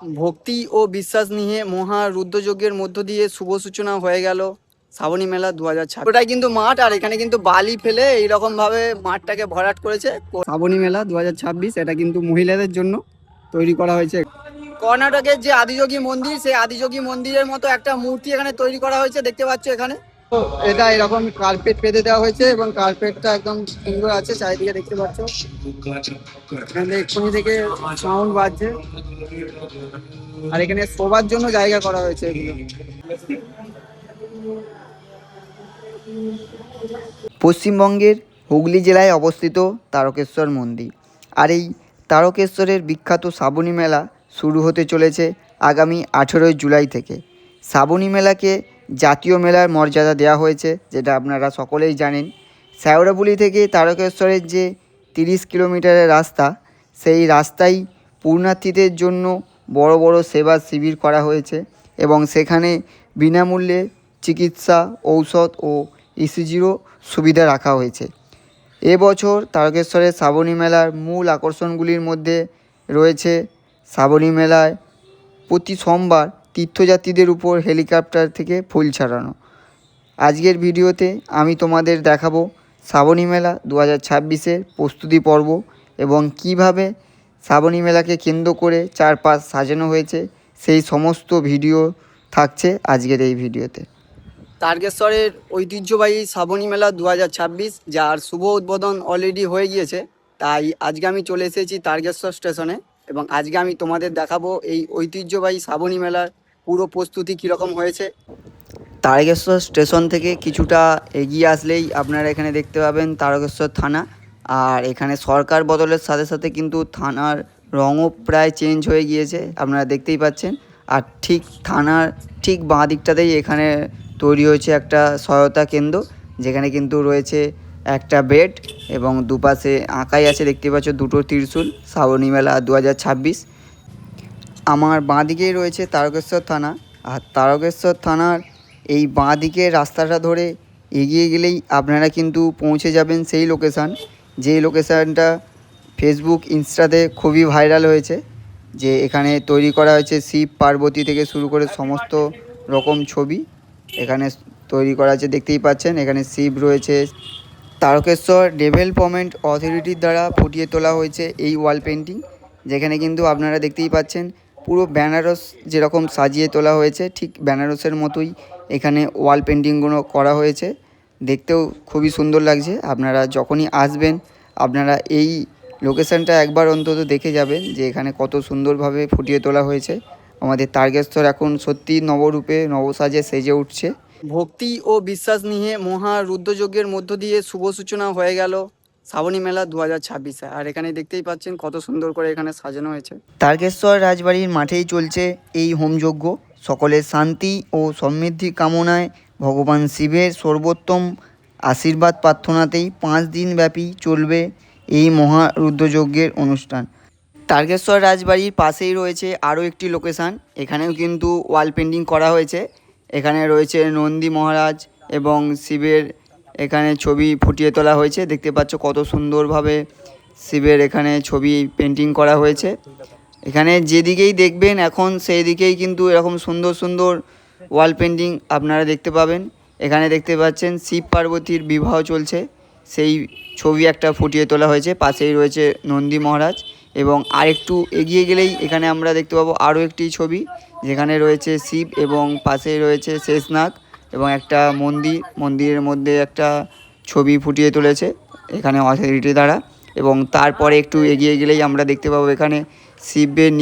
ভক্তি ও বিশ্বাস নিয়ে মহা রুদ্রযজ্ঞের মধ্য দিয়ে শুভ সূচনা হয়ে গেল শ্রাবণী মেলা 2026। ওটাই কিন্তু মাঠ, আর এখানে কিন্তু বালি ফেলে এইরকম ভাবে মাঠটাকে ভরাট করেছে। শ্রাবণী মেলা 2026 এটা কিন্তু মহিলাদের জন্য তৈরি করা হয়েছে। কর্ণাটকের যে আদিযোগী মন্দির, সেই আদিযোগী মন্দিরের মতো একটা মূর্তি এখানে তৈরি করা হয়েছে, দেখতে পাচ্ছ এখানে। তো এটা এরকম কার্পেট পেতে দেওয়া হয়েছে এবং কার্পেটটা একদম সুন্দর আছে, চারিদিকে দেখতে পাচ্ছ। এখানে এক্ষুনি থেকে সাউন্ড বাজছে, আর এখানে শোবার জন্য জায়গা করা হয়েছে এগুলো। পশ্চিমবঙ্গের হুগলি জেলায় অবস্থিত তারকেশ্বর মন্দির, আর এই তারকেশ্বরের বিখ্যাত শ্রাবণী মেলা শুরু হতে চলেছে আগামী 18ই জুলাই থেকে। শ্রাবণী মেলাকে জাতীয় মেলার মর্যাদা দেওয়া হয়েছে, যেটা আপনারা সকলেই জানেন। শেওড়াফুলি থেকে তারকেশ্বরের যে 30 কিলোমিটারের রাস্তা, সেই রাস্তায় পুণ্যার্থীদের জন্য বড় বড় সেবা শিবির করা হয়েছে এবং সেখানে বিনামূল্যে চিকিৎসা, ঔষধ ও ইসিজিরও সুবিধা রাখা হয়েছে। এবছর তারকেশ্বরের শ্রাবণী মেলার মূল আকর্ষণগুলির মধ্যে রয়েছে শ্রাবণী মেলায় প্রতি সোমবার তীর্থযাত্রীদের উপর হেলিকপ্টার থেকে ফুল ছাড়ানো। আজকের ভিডিওতে আমি তোমাদের দেখাবো শ্রাবণী মেলা 2026-এর প্রস্তুতি পর্ব এবং কিভাবে শ্রাবণী মেলাকে কেন্দ্র করে চারপাশ সাজানো হয়েছে, সেই সমস্ত ভিডিও থাকছে আজকের এই ভিডিওতে। তারকেশ্বরের ঐতিহ্যবাহী শ্রাবণী মেলা 2026, যার শুভ উদ্বোধন অলরেডি হয়ে গিয়েছে। তাই আজকে আমি চলে এসেছি তারকেশ্বর স্টেশনে এবং আজকে আমি তোমাদের দেখাবো এই ঐতিহ্যবাহী শ্রাবণী মেলার পুরো প্রস্তুতি কীরকম হয়েছে। তারকেশ্বর স্টেশন থেকে কিছুটা এগিয়ে আসলেই আপনারা এখানে দেখতে পাবেন তারকেশ্বর থানা, আর এখানে সরকার বদলের সাথে সাথে কিন্তু থানার রঙও প্রায় চেঞ্জ হয়ে গিয়েছে, আপনারা দেখতেই পাচ্ছেন। আর ঠিক থানার ঠিক বাঁ দিকটাতেই এখানে তৈরি হয়েছে একটা সহায়তা কেন্দ্র, যেখানে কিন্তু রয়েছে একটা বেড এবং দুপাশে আঁকাই আছে, দেখতে পাচ্ছ দুটো ত্রিশূল, শ্রাবণী মেলা 2026। আমার বাঁ দিকেই রয়েছে তারকেশ্বর থানা, আর তারকেশ্বর থানার এই বাঁ দিকের রাস্তাটা ধরে এগিয়ে গেলেই আপনারা কিন্তু পৌঁছে যাবেন সেই লোকেশান, যেই লোকেশানটা ফেসবুক ইনস্টাতে খুবই ভাইরাল হয়েছে। যে এখানে তৈরি করা হয়েছে শিব পার্বতী থেকে শুরু করে সমস্ত রকম ছবি এখানে তৈরি করা আছে, দেখতেই পাচ্ছেন। এখানে শিব রয়েছে। তারকেশ্বর ডেভেলপমেন্ট অথরিটির দ্বারা ফুটিয়ে তোলা হয়েছে এই ওয়াল পেন্টিং, যেখানে কিন্তু আপনারা দেখতেই পাচ্ছেন পুরো বেনারস যেরকম সাজিয়ে তোলা হয়েছে, ঠিক বেনারসের মতোই এখানে ওয়াল পেন্টিংগুলো করা হয়েছে। দেখতেও খুবই সুন্দর লাগছে। আপনারা যখনই আসবেন আপনারা এই লোকেশানটা একবার অন্তত দেখে যাবেন যে এখানে কত সুন্দরভাবে ফুটিয়ে তোলা হয়েছে। আমাদের তারকেশ্বর এখন সত্যি নবরূপে নবসাজে সেজে উঠছে। ভক্তি ও বিশ্বাস নিয়ে মহা রুদ্রযজ্ঞের মধ্য দিয়ে শুভ সূচনা হয়ে গেল শ্রাবণী মেলা 2026-এ, আর এখানে দেখতেই পাচ্ছেন কত সুন্দর করে এখানে সাজানো হয়েছে। তারকেশ্বর রাজবাড়ির মাঠেই চলছে এই হোমযজ্ঞ। সকলের শান্তি ও সমৃদ্ধি কামনায় ভগবান শিবের সর্বোত্তম আশীর্বাদ প্রার্থনাতেই 5 দিন ব্যাপী চলবে এই মহা রুদ্রযজ্ঞের অনুষ্ঠান। তারকেশ্বর রাজবাড়ির পাশেই রয়েছে আরও একটি লোকেশান, এখানেও কিন্তু ওয়াল পেন্টিং করা হয়েছে। এখানে রয়েছে নন্দী মহারাজ এবং শিবের এখানে ছবি ফুটিয়ে তোলা হয়েছে, দেখতে পাচ্ছ কত সুন্দরভাবে শিবের এখানে ছবি পেন্টিং করা হয়েছে। এখানে যেদিকেই দেখবেন এখন সেই দিকেই কিন্তু এরকম সুন্দর সুন্দর ওয়াল পেন্টিং আপনারা দেখতে পাবেন। এখানে দেখতে পাচ্ছেন শিব পার্বতীর বিবাহ চলছে, সেই ছবি একটা ফুটিয়ে তোলা হয়েছে। পাশেই রয়েছে নন্দী মহারাজ এবং আরেকটু এগিয়ে গেলেই এখানে আমরা দেখতে পাবো আরও একটি ছবি, যেখানে রয়েছে শিব এবং পাশেই রয়েছে শেষনাগ এবং একটা মন্দিরের মধ্যে একটা ছবি ফুটিয়ে তুলেছে এখানে অথরিটি দ্বারা। এবং তারপরে একটু এগিয়ে গেলেই আমরা দেখতে পাবো এখানে শিবের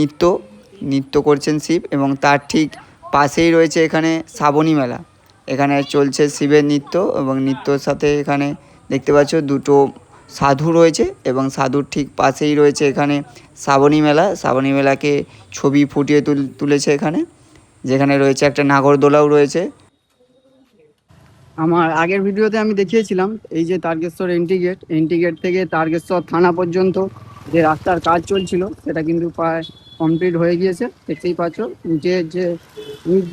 নৃত্য করছেন শিব, এবং তার ঠিক পাশেই রয়েছে এখানে শ্রাবণী মেলা। এখানে চলছে শিবের নৃত্য এবং নৃত্যর সাথে এখানে দেখতে পাচ্ছ দুটো সাধু রয়েছে এবং সাধুর ঠিক পাশেই রয়েছে এখানে শ্রাবণী মেলা। শ্রাবণী মেলাকে ছবি ফুটিয়ে তুলেছে এখানে, যেখানে রয়েছে একটা নাগরদোলাও রয়েছে। আমার আগের ভিডিওতে আমি দেখিয়েছিলাম এই যে তারকেশ্বর এন্ট্রি গেট থেকে তারকেশ্বর থানা পর্যন্ত যে রাস্তার কাজ চলছিল, সেটা কিন্তু প্রায় কমপ্লিট হয়ে গিয়েছে। দেখতেই পাচ্ছ নিচ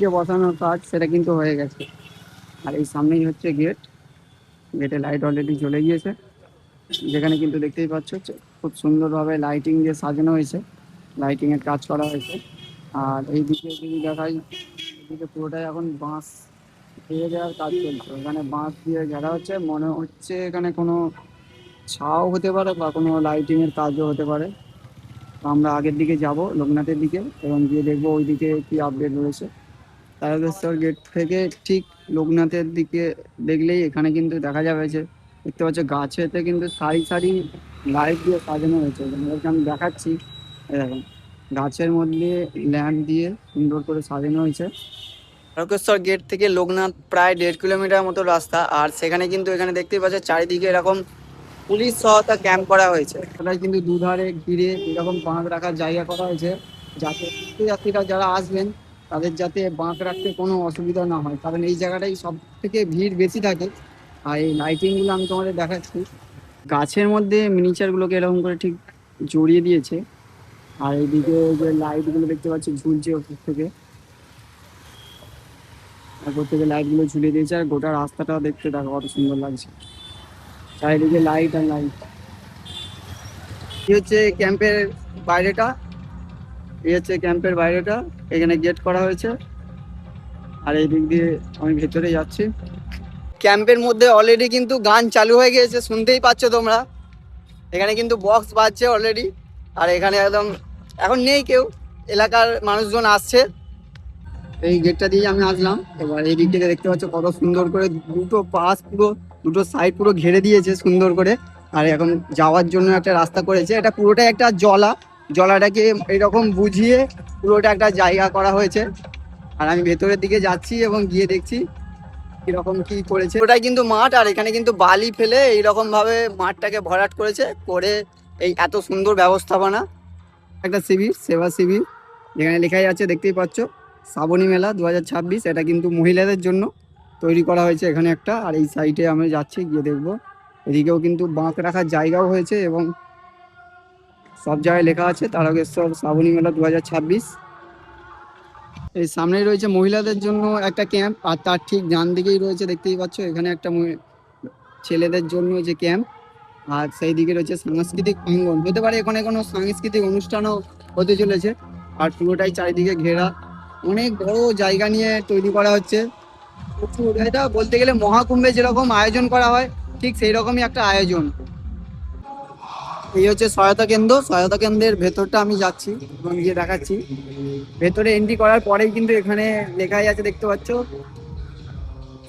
যে বসানোর কাজ সেটা কিন্তু হয়ে গেছে। আর এই সামনেই হচ্ছে গেটে লাইট অলরেডি জ্বলে গিয়েছে, যেখানে কিন্তু দেখতেই পাচ্ছ খুব সুন্দরভাবে লাইটিং দিয়ে সাজানো হয়েছে, লাইটিংয়ের কাজ করা হয়েছে। আর এইদিকে যদি দেখাই, এদিকে পুরোটাই এখন বাঁশ দিয়ে দেওয়ার কাজ চলছে। এখানে বাঁশ দিয়ে ঘেরা হচ্ছে, মনে হচ্ছে এখানে কোনো ছাও হতে পারে বা কোনো লাইটিং এর কাজও হতে পারে। তো আমরা আগের দিকে যাব লোকনাথের দিকে এবং গিয়ে দেখবো ওই দিকে কি আপডেট রয়েছে। তারকেশ্বর গেট থেকে ঠিক লোকনাথের দিকে দেখলেই এখানে কিন্তু দেখা যাবে যে, দেখতে পাচ্ছ গাছেতে কিন্তু সারি সারি লাইট দিয়ে সাজানো হয়েছে। যেমনটা আমি দেখাচ্ছি, এই দেখুন গাছের মধ্যে ল্যাম্প দিয়ে সুন্দর করে সাজানো হয়েছে। তারকেশ্বর গেট থেকে লোকনাথ প্রায় 1.5 কিলোমিটার মতো রাস্তা, আর সেখানে কিন্তু এখানে দেখতেই পাচ্ছ চারিদিকে এরকম পুলিশ সহায়তা ক্যাম্প করা হয়েছে। ওটাই কিন্তু দুধারে ঘিরে এরকম বাঁধ রাখার জায়গা করা হয়েছে, যাতে তীর্থযাত্রীরা যারা আসবেন তাদের যাতে বাঁধ রাখতে কোনো অসুবিধা না হয়, কারণ এই জায়গাটাই সব থেকে ভিড় বেশি থাকে। আর এই লাইটিংগুলো আমি তোমাদের দেখাচ্ছি, গাছের মধ্যে মিনিচারগুলোকে এরকম করে ঠিক জড়িয়ে দিয়েছে। আর এইদিকে যে লাইটগুলো দেখতে পাচ্ছি ঝুলছে উপর থেকে লাইটগুলো ঝুলিয়ে দিয়েছে। আর গোটা রাস্তাটা দেখতে দেখো কত সুন্দর লাগছে, চারিদিকে লাইট আর লাইট। এই হচ্ছে ক্যাম্পের বাইরেটা, এখানে গেট করা হয়েছে। আর এই দিক দিয়ে আমি ভেতরে যাচ্ছি। ক্যাম্পের মধ্যে অলরেডি কিন্তু গান চালু হয়ে গিয়েছে, শুনতেই পাচ্ছ তোমরা। এখানে কিন্তু বক্স বাজছে অলরেডি। আর এখানে একদম এখন নেই কেউ, এলাকার মানুষজন আসছে। এই গেটটা দিয়ে আমি আসলাম। এবার এই দিক থেকে দেখতে পাচ্ছ কত সুন্দর করে দুটো পাশ পুরো, দুটো সাইড পুরো ঘিরে দিয়েছে সুন্দর করে। আর এখন যাওয়ার জন্য একটা রাস্তা করেছে, এটা পুরোটাই একটা জলাটাকে এরকম বুঝিয়ে পুরোটা একটা জায়গা করা হয়েছে। আর আমি ভেতরের দিকে যাচ্ছি এবং গিয়ে দেখছি কিরকম কি করেছে। ওটাই কিন্তু মাঠ, আর এখানে কিন্তু বালি ফেলে এইরকম ভাবে মাঠটাকে ভরাট করেছে, করে এই এত সুন্দর ব্যবস্থাপনা। একটা শিবির, সেবা শিবির, যেখানে লেখাই আছে দেখতেই পাচ্ছ শ্রাবণী মেলা 2026। এটা কিন্তু মহিলাদের জন্য তৈরি করা হয়েছে এখানে একটা। আর এই সাইডে আমি যাচ্ছি, গিয়ে দেখবো এদিকেও কিন্তু বাঁক রাখার জায়গাও হয়েছে এবং সব জায়গায় লেখা আছে তারকেশ্বর শ্রাবণী মেলা 2026। এই সামনেই রয়েছে মহিলাদের জন্য একটা ক্যাম্প, আর তার ঠিক ডান দিকেই রয়েছে দেখতেই পাচ্ছ এখানে একটা ছেলেদের জন্য যে ক্যাম্প। আর সেই দিকে রয়েছে সাংস্কৃতিক অঙ্গন, হতে পারে এখানে কোনো সাংস্কৃতিক অনুষ্ঠানও হতে চলেছে। আর পুরোটাই চারিদিকে ঘেরা, অনেক বড় জায়গা নিয়ে তৈরি করা হচ্ছে। এটা বলতে গেলে মহাকুম্ভে যেরকম আয়োজন করা হয়, ঠিক সেই রকমই একটা আয়োজন। এই হচ্ছে সহায়তা কেন্দ্রের ভেতরটা আমি যাচ্ছি এবং গিয়ে দেখাচ্ছি। ভেতরে এন্ট্রি করার পরেই কিন্তু এখানে লেখাই আছে দেখতে পাচ্ছ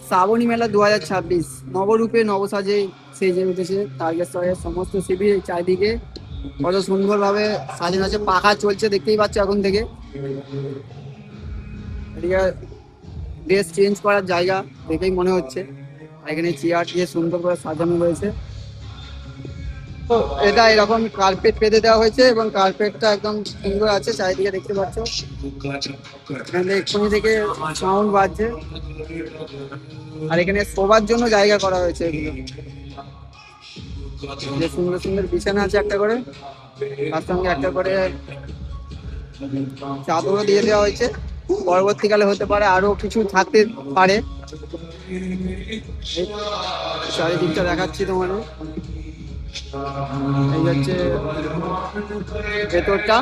শ্রাবণী মেলা 2026, নবরূপে নবসাজে সেজে উঠেছে তারকেশ্বরের সমস্ত শিবির। চারিদিকে কত সুন্দরভাবে সাজানো আছে, পাখা চলছে দেখতেই পাচ্ছ এখন থেকে। এদিকে ড্রেস চেঞ্জ করার জায়গা দেখেই মনে হচ্ছে। এখানে চেয়ার দিয়ে সুন্দর করে সাজানো রয়েছে। তো এটা এরকম কার্পেট পেতে দেওয়া হয়েছে এবং কার্পেটটা একদম সুন্দর আছে, চারিদিকে দেখতে পাচ্ছ। এখানে এক্ষুনি থেকে সাউন্ড বাজছে। আর এখানে শোবার জন্য জায়গা করা হয়েছে, এগুলো যে সুন্দর সুন্দর বিছানা আছে একটা করে, তার সঙ্গে একটা করে চাদরও দিয়ে দেওয়া হয়েছে। পরবর্তীকালে হতে পারে আরো কিছু থাকতে পারে। চারিদিকটা দেখাচ্ছি তোমাদের। এই হচ্ছে ভেতরটা।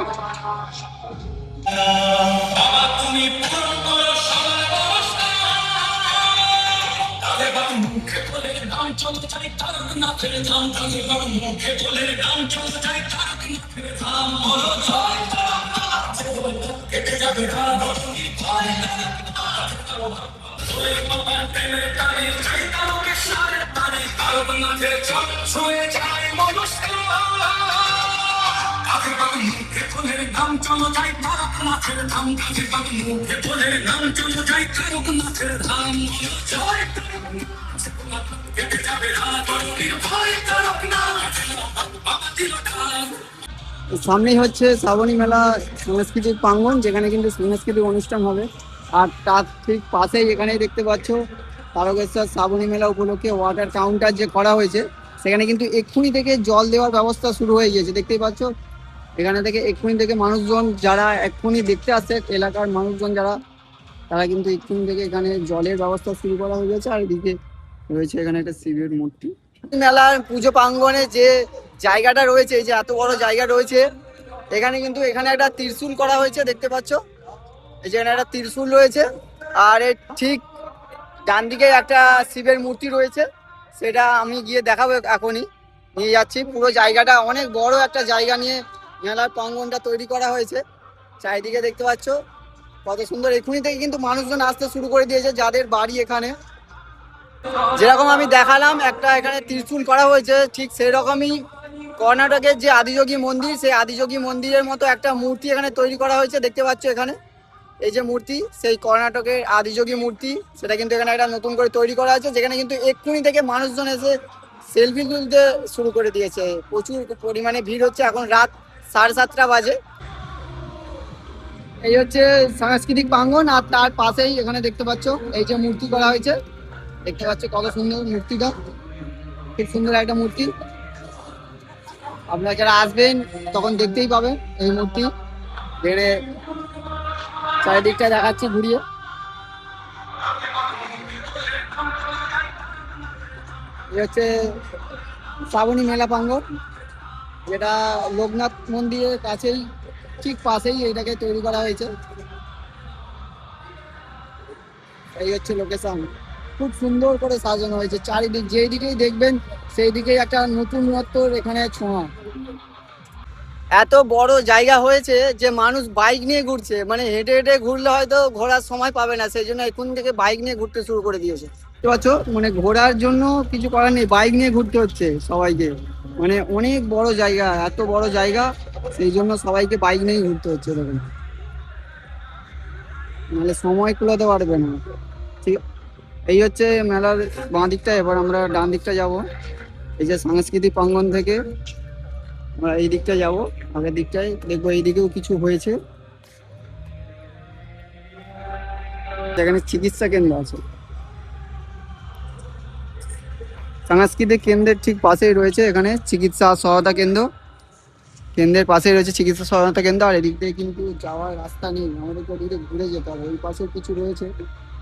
সামনেই হচ্ছে শ্রাবণী মেলা সাংস্কৃতিক প্রাঙ্গণ, যেখানে কিন্তু সাংস্কৃতিক অনুষ্ঠান হবে। আর তার ঠিক পাশেই এখানেই দেখতে পাচ্ছ তারকেশ্বর শ্রাবণী মেলা উপলক্ষে ওয়াটার কাউন্টার যে করা হয়েছে, সেখানে কিন্তু এক্ষুনি থেকে জল দেওয়ার ব্যবস্থা শুরু হয়ে গিয়েছে দেখতেই পাচ্ছ। এখানে থেকে এক্ষুনি থেকে মানুষজন যারা এক্ষুনি দেখতে আসছে, এলাকার মানুষজন যারা, তারা কিন্তু এক্ষুনি থেকে এখানে জলের ব্যবস্থা শুরু করা হয়ে গেছে। আর এদিকে রয়েছে এখানে একটা শিবের মূর্তি। মেলার পুজো প্রাঙ্গণে যে জায়গাটা রয়েছে, এই যে এত বড় জায়গা রয়েছে, এখানে কিন্তু এখানে একটা ত্রিশূল করা হয়েছে দেখতে পাচ্ছ। এই যেখানে একটা ত্রিশূল রয়েছে, আর এর ঠিক ডান দিকে একটা শিবের মূর্তি রয়েছে, সেটা আমি গিয়ে দেখাবো এখনই, নিয়ে যাচ্ছি। পুরো জায়গাটা অনেক বড় একটা জায়গা নিয়ে মেলার প্রাঙ্গণটা তৈরি করা হয়েছে। চারিদিকে দেখতে পাচ্ছ কত সুন্দর। এখুনি থেকে কিন্তু মানুষজন আসতে শুরু করে দিয়েছে, যাদের বাড়ি এখানে। যেরকম আমি দেখালাম একটা এখানে ত্রিশূল করা হয়েছে, ঠিক সেই রকমই কর্ণাটকের যে আদিযোগী মন্দির, সেই আদিযোগী মন্দিরের মতো একটা মূর্তি এখানে তৈরি করা হয়েছে। দেখতে পাচ্ছ এখানে এই যে মূর্তি, সেই কর্ণাটকের আদিযোগী মূর্তি, সেটা কিন্তু এখানে একটা নতুন করে তৈরি করা আছে, যেখানে কিন্তু এক্ষুনি থেকে মানুষজন এসে সেলফি তুলতে শুরু করে দিয়েছে। প্রচুর পরিমাণে ভিড় হচ্ছে, এখন রাত 7:30 বাজে। এই হচ্ছে সাংস্কৃতিক প্রাঙ্গণ, আর তার পাশেই এখানে দেখতে পাচ্ছ এই যে মূর্তি করা হয়েছে। দেখতে পাচ্ছ কত সুন্দর মূর্তিটা, খুব সুন্দর একটা মূর্তি। আপনারা যারা আসবেন তখন দেখতেই পাবেন এই মূর্তি। বেড়ে চারিদিকটা দেখাচ্ছি ঘুরিয়ে। এই হচ্ছে শ্রাবণী মেলা প্রাঙ্গণ, যেটা লোকনাথ মন্দিরের কাছেই, ঠিক পাশেই এটাকে তৈরি করা হয়েছে। এই হচ্ছে লোকেশন, খুব সুন্দর করে সাজানো হয়েছে। চারিদিক যেই দিকেই দেখবেন সেই দিকেই একটা নতুনত্বর এখানে ছোঁয়া। এত বড় জায়গা হয়েছে যে মানুষ বাইক নিয়ে ঘুরছে, মানে হেঁটে হেঁটে ঘুরলে হয়তো ঘোরার সময় পাবে না, সেই জন্য এখন থেকে বাইক নিয়ে ঘুরতে শুরু করে দিয়েছে। বুঝতে পারছো, মানে ঘোরার জন্য কিছু করার নেই, বাইক নিয়ে ঘুরতে হচ্ছে সবাইকে। মানে অনেক বড় জায়গা, এত বড় জায়গা, সেই জন্য সবাইকে বাইক নিয়েই ঘুরতে হচ্ছে। দেখুন, নাহলে সময় কুলাতে পারবে না। ঠিক, এই হচ্ছে মেলার বাঁ দিকটা। এবার আমরা ডান দিকটা যাব। এই যে সাংস্কৃতিক প্রাঙ্গণ থেকে আমরা এই দিকটা যাব, আগের দিকটায় দেখবো এই দিকেও কিছু হয়েছে, যেখানে চিকিৎসা কেন্দ্র আছে। সাংস্কৃতিক কেন্দ্রের ঠিক পাশেই রয়েছে এখানে চিকিৎসা সহায়তা কেন্দ্র, কেন্দ্রের পাশেই রয়েছে চিকিৎসা সহায়তা কেন্দ্র। আর এদিক দিয়ে কিন্তু যাওয়ার রাস্তা নেই, আমাদেরকে ওদিকে ঘুরে যেতে হবে। ওই পাশেও কিছু রয়েছে,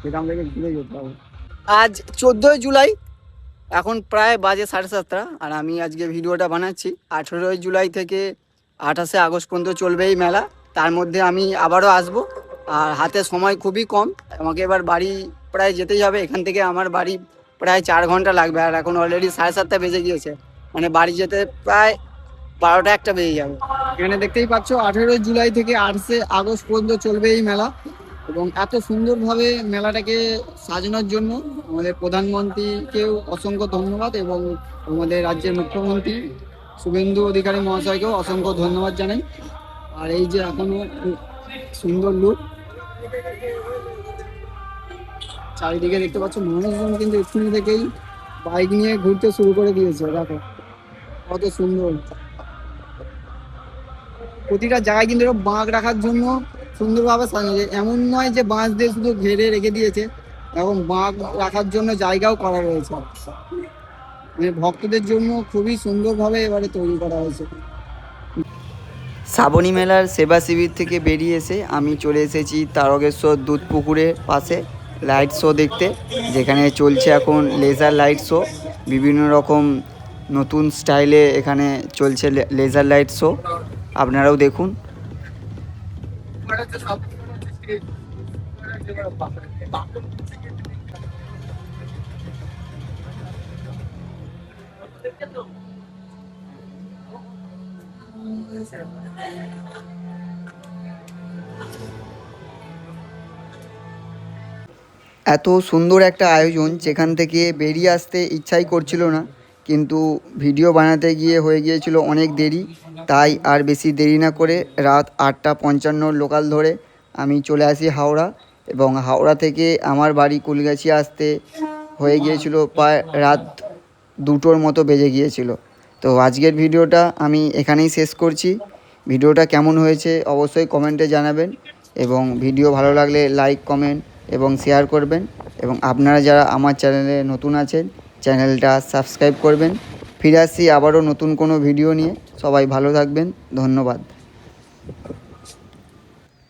যেটা আমাদেরকে ঘুরে যেতে হবে। আজ 14ই জুলাই, এখন প্রায় বাজে 7:30, আর আমি আজকে ভিডিওটা বানাচ্ছি। 18ই জুলাই থেকে 28শে আগস্ট পর্যন্ত চলবে এই মেলা। তার মধ্যে আমি আবারও আসব, আর হাতে সময় খুবই কম। আমাকে এবার বাড়ি প্রায় যেতেই হবে, এখান থেকে আমার বাড়ি প্রায় 4 ঘন্টা লাগবে, আর এখন অলরেডি 7:30 বেজে গিয়েছে, মানে বাড়ি যেতে প্রায় 12টা-1টা বেজে যাবে। এখানে দেখতেই পাচ্ছ 18ই জুলাই থেকে 28শে আগস্ট পর্যন্ত চলবে এই মেলা। এবং এত সুন্দরভাবে মেলাটাকে সাজানোর জন্য আমাদের প্রধানমন্ত্রীকেও অসংখ্য ধন্যবাদ, এবং আমাদের রাজ্যের মুখ্যমন্ত্রী শুভেন্দু অধিকারী মহাশয়কেও অসংখ্য ধন্যবাদ জানাই। আর এই যে এখনো সুন্দর লুক, চারিদিকে দেখতে পাচ্ছ মানুষজন কিন্তু এখান থেকেই বাইক নিয়ে ঘুরতে শুরু করে দিয়েছে। দেখো কত সুন্দর, প্রতিটা জায়গায় কিন্তু বাঁক রাখার জন্য সুন্দরভাবে সাজিয়েছে। এমন নয় যে বাঁশ দিয়ে শুধু ঘেরে রেখে দিয়েছে, এবং বাঁক রাখার জন্য জায়গাও করা রয়েছে। মানে ভক্তদের জন্য খুবই সুন্দরভাবে এবারে তৈরি করা হয়েছে। শ্রাবণী মেলার সেবা শিবির থেকে বেরিয়ে এসে আমি চলে এসেছি তারকেশ্বর দুধপুকুরের পাশে লাইট শো দেখতে, যেখানে চলছে এখন লেজার লাইট শো। বিভিন্ন রকম নতুন স্টাইলে এখানে চলছে লেজার লাইট শো, আপনারাও দেখুন। এত সুন্দর একটা আয়োজন, যেখান থেকে বেরিয়ে আসতে ইচ্ছাই করছিল না, কিন্তু ভিডিও বানাতে গিয়ে হয়ে গিয়েছিল অনেক দেরি। তাই আর বেশি দেরি না করে রাত 8:55 লোকাল ধরে আমি চলে আসি হাওড়া, এবং হাওড়া থেকে আমার বাড়ি কুলগাছি আসতে হয়ে গিয়েছিল প্রায় রাত 2টোর মতো বেজে গিয়েছিল। তো আজকের ভিডিওটা আমি এখানেই শেষ করছি। ভিডিওটা কেমন হয়েছে অবশ্যই কমেন্টে জানাবেন, এবং ভিডিও ভালো লাগলে লাইক, কমেন্ট এবং শেয়ার করবেন। এবং আপনারা যারা আমার চ্যানেলে নতুন আছেন, চ্যানেলটা সাবস্ক্রাইব করবেন। ফিরে আসছি আবারও নতুন কোনো ভিডিও নিয়ে। সবাই ভালো থাকবেন, ধন্যবাদ।